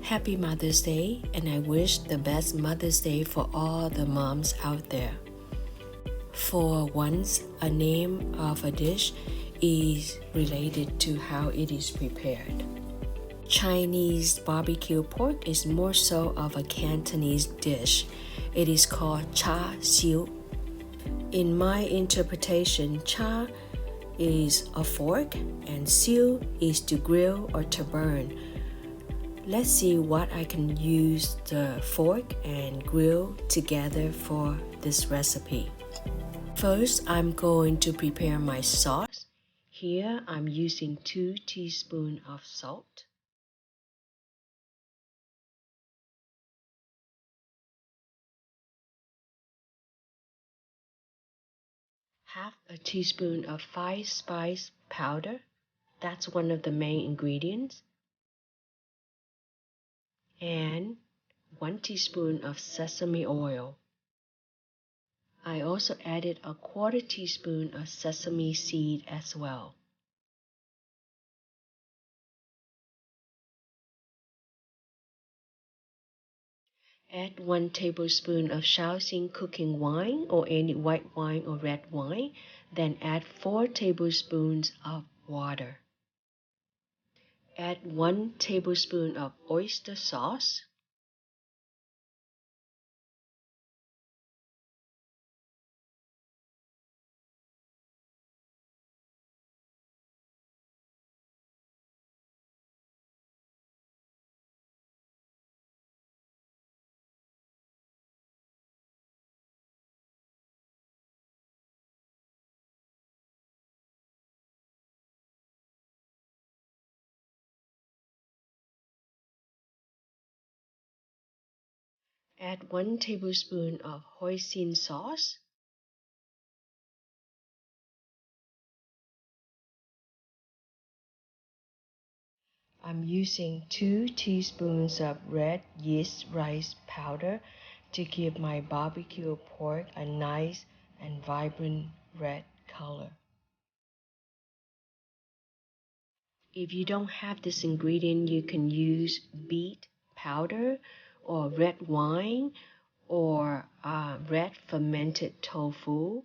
Happy Mother's Day, and I wish the best Mother's Day for all the moms out there. For once, a name of a dish is related to how it is prepared. Chinese barbecue pork is more so of a Cantonese dish. It is called Char Siu. In my interpretation, char is a fork and siu is to grill or to burn. Let's see what I can use the fork and grill together for this recipe. First, I'm going to prepare my sauce. Here, I'm using 2 teaspoons of salt, half a teaspoon of 5 spice powder. That's one of the main ingredients. And 1 teaspoon of sesame oil. I also added a 1/4 teaspoon of sesame seed as well. Add 1 tablespoon of Char Siu cooking wine or any white wine or red wine. Then add 4 tablespoons of water. Add 1 tablespoon of oyster sauce. Add 1 tablespoon of hoisin sauce. I'm using 2 teaspoons of red yeast rice powder to give my barbecue pork a nice and vibrant red color. If you don't have this ingredient, you can use beet powder or red wine or red fermented tofu.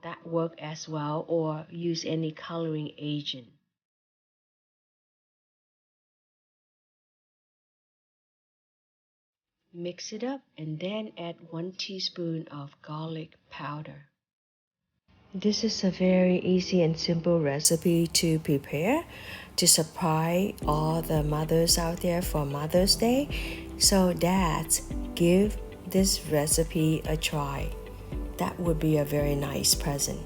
That works as well, or use any coloring agent. Mix it up and then add 1 teaspoon of garlic powder. This is a very easy and simple recipe to prepare to surprise all the mothers out there for Mother's Day. So dads, give this recipe a try. That would be a very nice present.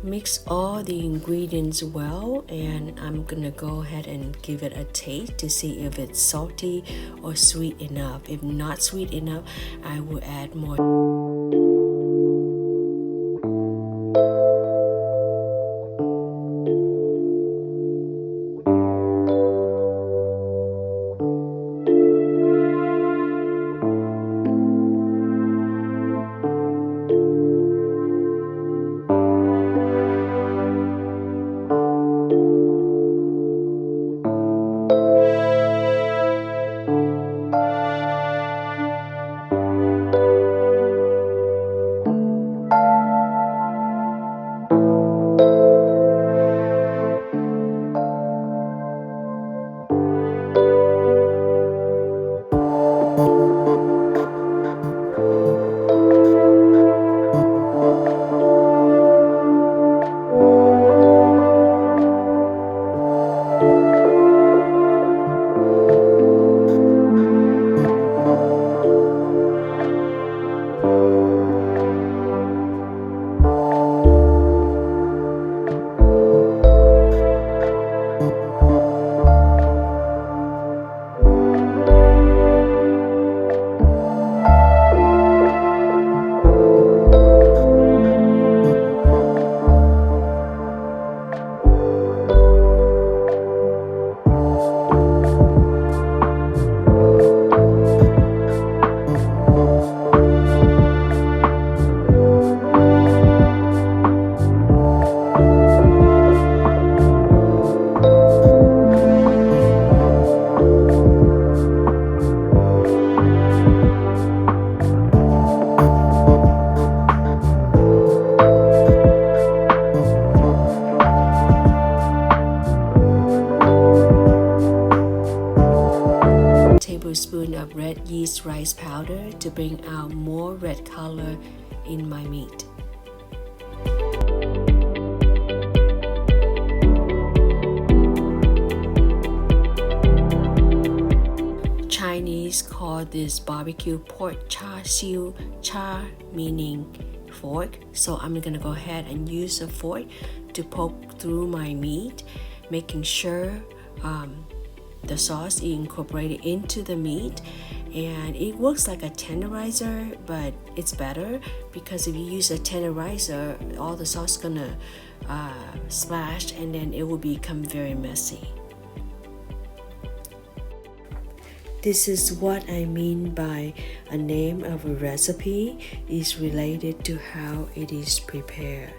Mix all the ingredients well, and I'm gonna go ahead and give it a taste to see if it's salty or sweet enough. If not sweet enough, I will add more. tablespoons of red yeast rice powder to bring out more red color in my meat. Chinese call this barbecue pork Char Siu, char meaning fork. So I'm gonna go ahead and use a fork to poke through my meat, making sure the sauce is incorporated into the meat. And it works like a tenderizer, but it's better because if you use a tenderizer, all the sauce is gonna splash and then it will become very messy. This is what I mean by a name of a recipe is related to how it is prepared.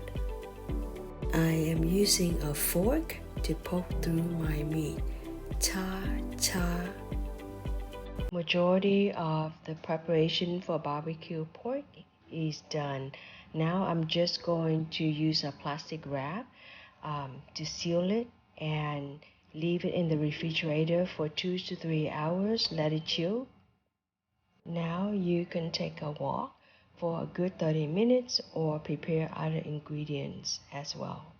I am using a fork to poke through my meat. Char. Majority of the preparation for barbecue pork is done. Now I'm just going to use a plastic wrap to seal it and leave it in the refrigerator for 2 to 3 hours, let it chill. Now you can take a walk for a good 30 minutes or prepare other ingredients as well.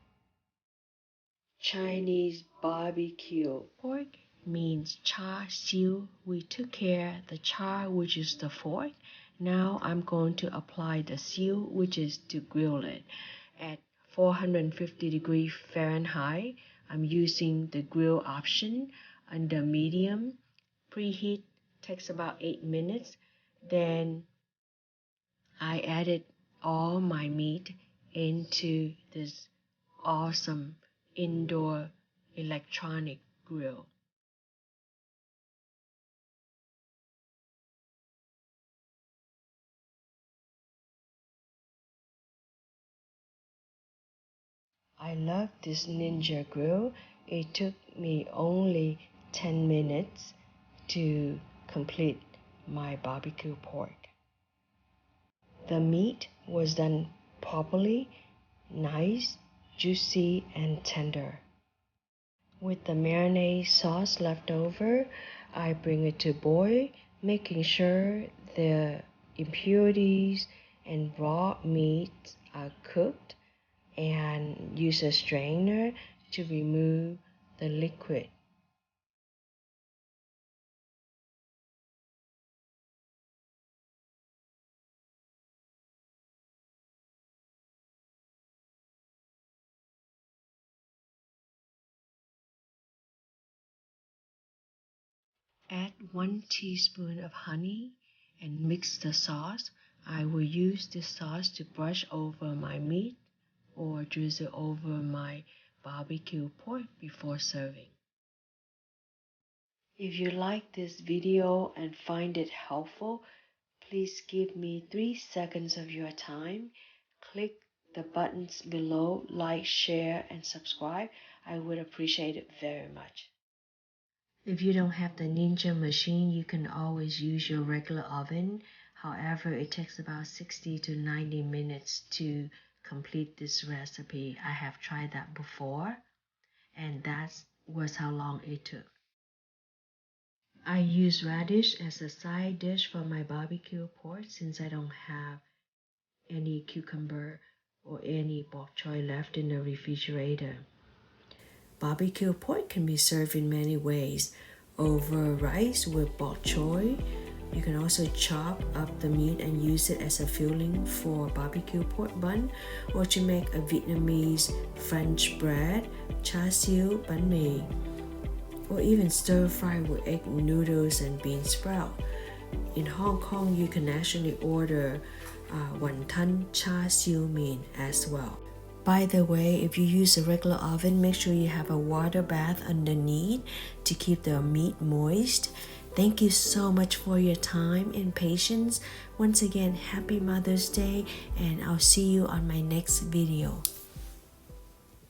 Chinese barbecue pork means Char Siu. We took care the char, which is the fork. Now I'm going to apply the siu, which is to grill it at 450 degrees Fahrenheit. I'm using the grill option under medium. Preheat takes about 8 minutes. Then I added all my meat into this awesome indoor electronic grill. I love this Ninja grill. It took me only 10 minutes to complete my barbecue pork. The meat was done properly, nice, juicy, and tender. With the marinade sauce left over, I bring it to boil, making sure the impurities and raw meats are cooked, and use a strainer to remove the liquid. Add 1 teaspoon of honey and mix the sauce. I will use this sauce to brush over my meat or drizzle over my barbecue pork before serving. If you like this video and find it helpful, please give me 3 seconds of your time. Click the buttons below, like, share, and subscribe. I would appreciate it very much. If you don't have the Ninja machine, you can always use your regular oven. However, it takes about 60 to 90 minutes to complete this recipe. I have tried that before, and that was how long it took. I use radish as a side dish for my barbecue pork since I don't have any cucumber or any bok choy left in the refrigerator. Barbecue pork can be served in many ways. Over rice with bok choy. You can also chop up the meat and use it as a filling for barbecue pork bun, or to make a Vietnamese French bread, char siu, bánh mì, or even stir fry with egg noodles and bean sprout. In Hong Kong, you can actually order wonton char siu mein as well. By the way, if you use a regular oven, make sure you have a water bath underneath to keep the meat moist. Thank you so much for your time and patience. Once again, happy Mother's Day, and I'll see you on my next video.